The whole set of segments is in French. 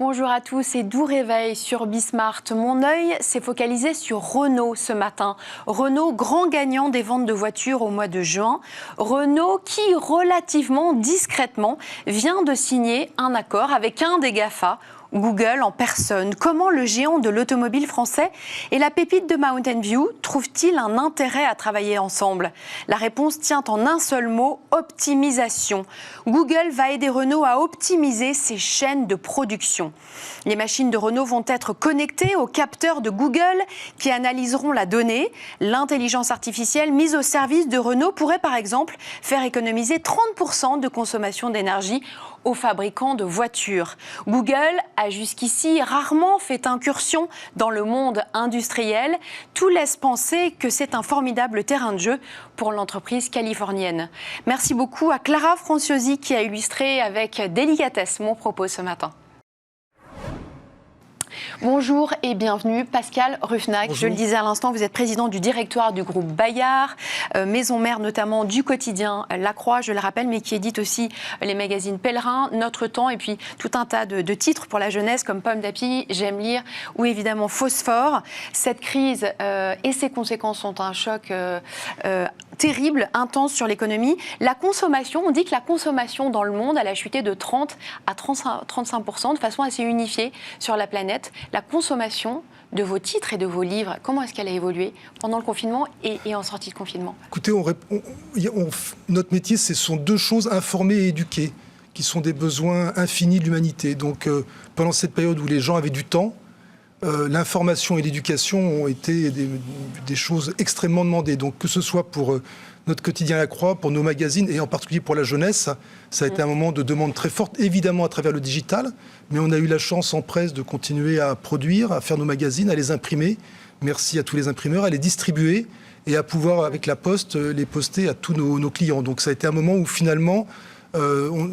Bonjour à tous et doux réveil sur Bismart. Mon œil s'est focalisé sur Renault ce matin. Renault, grand gagnant des ventes de voitures au mois de juin. Renault qui, relativement discrètement, vient de signer un accord avec un des GAFA, Google en personne. Comment le géant de l'automobile français et la pépite de Mountain View trouvent-ils un intérêt à travailler ensemble? La réponse tient en un seul mot, optimisation. Google va aider Renault à optimiser ses chaînes de production. Les machines de Renault vont être connectées aux capteurs de Google qui analyseront la donnée. L'intelligence artificielle mise au service de Renault pourrait par exemple faire économiser 30% de consommation d'énergie aux fabricants de voitures. Google a jusqu'ici rarement fait incursion dans le monde industriel. Tout laisse penser que c'est un formidable terrain de jeu pour l'entreprise californienne. Merci beaucoup à Clara Franciosi qui a illustré avec délicatesse mon propos ce matin. Bonjour et bienvenue, Pascal Ruffnac. Bonjour. Je le disais à l'instant, vous êtes président du directoire du groupe Bayard, maison mère notamment du quotidien La Croix, je le rappelle, mais qui édite aussi les magazines Pèlerin, Notre Temps et puis tout un tas de titres pour la jeunesse comme Pomme d'Api, J'aime lire ou évidemment Phosphore. Cette crise et ses conséquences sont un choc terrible, intense sur l'économie. La consommation, on dit que la consommation dans le monde, elle a chuté de 30 à 35% de façon assez unifiée sur la planète. La consommation de vos titres et de vos livres, comment est-ce qu'elle a évolué pendant le confinement et en sortie de confinement? Écoutez, notre métier, ce sont deux choses, informer et éduquer, qui sont des besoins infinis de l'humanité. Donc, pendant cette période où les gens avaient du temps, l'information et l'éducation ont été des choses extrêmement demandées. Donc, que ce soit pour notre quotidien La Croix, pour nos magazines et en particulier pour la jeunesse, ça a été un moment de demande très forte, évidemment à travers le digital, mais on a eu la chance en presse de continuer à produire, à faire nos magazines, à les imprimer. Merci à tous les imprimeurs, à les distribuer et à pouvoir, avec la Poste, les poster à tous nos clients. Donc ça a été un moment où finalement,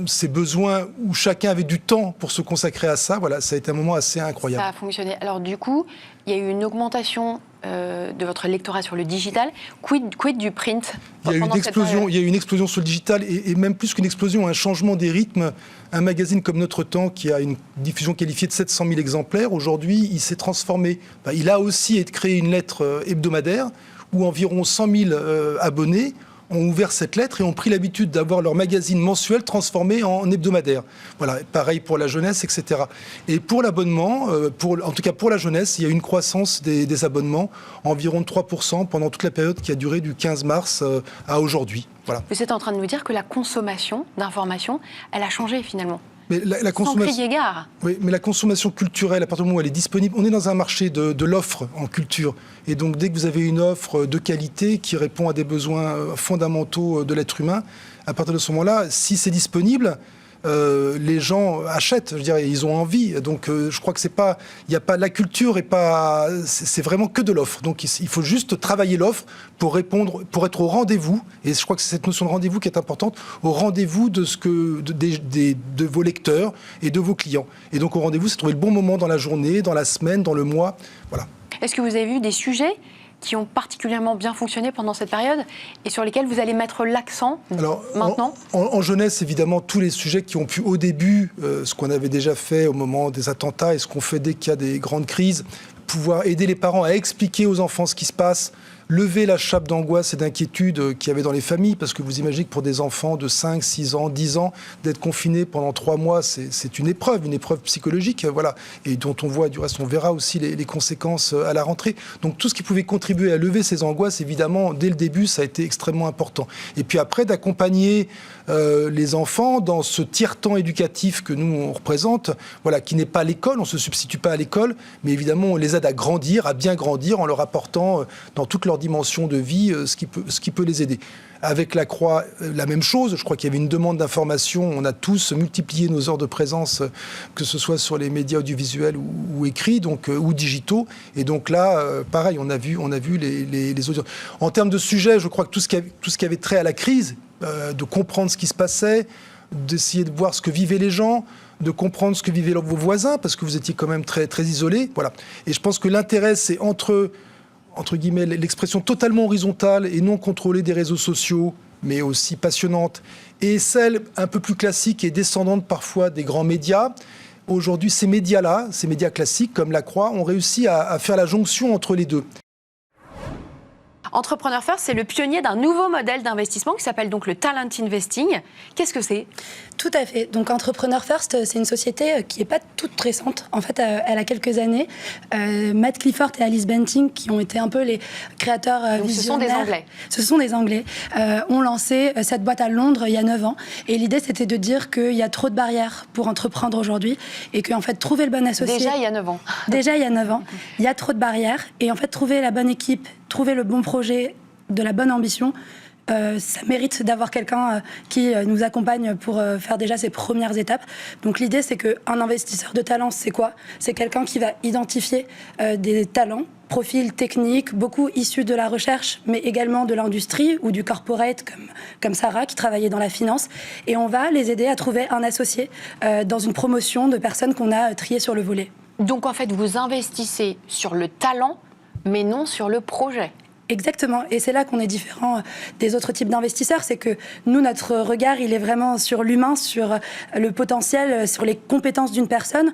ces besoins où chacun avait du temps pour se consacrer à ça, voilà, ça a été un moment assez incroyable. Ça a fonctionné. Alors du coup, il y a eu une augmentation de votre lectorat sur le digital. Quid du print? Il y a eu une explosion sur le digital et même plus qu'une explosion, un changement des rythmes. Un magazine comme Notre Temps, qui a une diffusion qualifiée de 700 000 exemplaires, aujourd'hui, il s'est transformé. Il a aussi créé une lettre hebdomadaire où environ 100 000 abonnés ont ouvert cette lettre et ont pris l'habitude d'avoir leur magazine mensuel transformé en hebdomadaire. Voilà, pareil pour la jeunesse, etc. Et pour l'abonnement, en tout cas pour la jeunesse, il y a eu une croissance des abonnements, environ de 3% pendant toute la période qui a duré du 15 mars à aujourd'hui. Voilà. Vous êtes en train de nous dire que la consommation d'informations, elle a changé finalement. Mais la consommation, sans crier gare. Oui, mais la consommation culturelle, à partir du moment où elle est disponible, on est dans un marché de l'offre en culture. Et donc, dès que vous avez une offre de qualité qui répond à des besoins fondamentaux de l'être humain, à partir de ce moment-là, si c'est disponible, les gens achètent, je dirais, ils ont envie. Donc, je crois que la culture c'est vraiment que de l'offre. Donc, il faut juste travailler l'offre pour répondre, pour être au rendez-vous. Et je crois que c'est cette notion de rendez-vous qui est importante, au rendez-vous de vos lecteurs et de vos clients. Et donc, au rendez-vous, c'est trouver le bon moment dans la journée, dans la semaine, dans le mois. Voilà. Est-ce que vous avez vu des sujets qui ont particulièrement bien fonctionné pendant cette période et sur lesquels vous allez mettre l'accent maintenant? En jeunesse, évidemment, tous les sujets qui ont pu au début, ce qu'on avait déjà fait au moment des attentats et ce qu'on fait dès qu'il y a des grandes crises, pouvoir aider les parents à expliquer aux enfants ce qui se passe, lever la chape d'angoisse et d'inquiétude qu'il y avait dans les familles, parce que vous imaginez que pour des enfants de 5, 6 ans, 10 ans, d'être confinés pendant 3 mois, c'est une épreuve psychologique, voilà, et dont on voit, du reste, on verra aussi les conséquences à la rentrée. Donc tout ce qui pouvait contribuer à lever ces angoisses, évidemment, dès le début, ça a été extrêmement important. Et puis après, d'accompagner les enfants dans ce tiers-temps éducatif que nous, on représente, voilà, qui n'est pas l'école, on ne se substitue pas à l'école, mais évidemment, on les aide à grandir, à bien grandir, en leur apportant dans toute leur dimension de vie, ce qui peut les aider. Avec La Croix, la même chose. Je crois qu'il y avait une demande d'information. On a tous multiplié nos heures de présence, que ce soit sur les médias audiovisuels ou écrits, donc, ou digitaux. Et donc là, pareil, on a vu les audiences. En termes de sujets, je crois que tout ce qui avait trait à la crise, de comprendre ce qui se passait, d'essayer de voir ce que vivaient les gens, de comprendre ce que vivaient vos voisins, parce que vous étiez quand même très, très isolés. Voilà. Et je pense que l'intérêt, c'est entre guillemets, l'expression totalement horizontale et non contrôlée des réseaux sociaux, mais aussi passionnante, et celle un peu plus classique et descendante parfois des grands médias, Aujourd'hui, ces médias-là, ces médias classiques comme La Croix, ont réussi à faire la jonction entre les deux. Entrepreneur First, c'est le pionnier d'un nouveau modèle d'investissement qui s'appelle donc le Talent Investing. Qu'est-ce que c'est ? Tout à fait. Donc Entrepreneur First, c'est une société qui n'est pas toute récente. En fait, elle a quelques années. Matt Clifford et Alice Benting, qui ont été un peu les créateurs donc visionnaires. Ce sont des Anglais. Ce sont des Anglais. Ont lancé cette boîte à Londres il y a 9 ans. Et l'idée, c'était de dire qu'il y a trop de barrières pour entreprendre aujourd'hui et qu'en fait, trouver le bon associé... Déjà il y a 9 ans. Déjà il y a 9 ans. Il y a trop de barrières. Et en fait, trouver la bonne équipe, trouver le bon projet, de la bonne ambition, ça mérite d'avoir quelqu'un qui nous accompagne pour faire déjà ces premières étapes. Donc l'idée, c'est qu'un investisseur de talent, c'est quoi ? C'est quelqu'un qui va identifier des talents, profils techniques, beaucoup issus de la recherche, mais également de l'industrie ou du corporate, comme Sarah, qui travaillait dans la finance. Et on va les aider à trouver un associé dans une promotion de personnes qu'on a triées sur le volet. Donc en fait, vous investissez sur le talent, mais non sur le projet. Exactement, et c'est là qu'on est différent des autres types d'investisseurs, c'est que nous, notre regard, il est vraiment sur l'humain, sur le potentiel, sur les compétences d'une personne.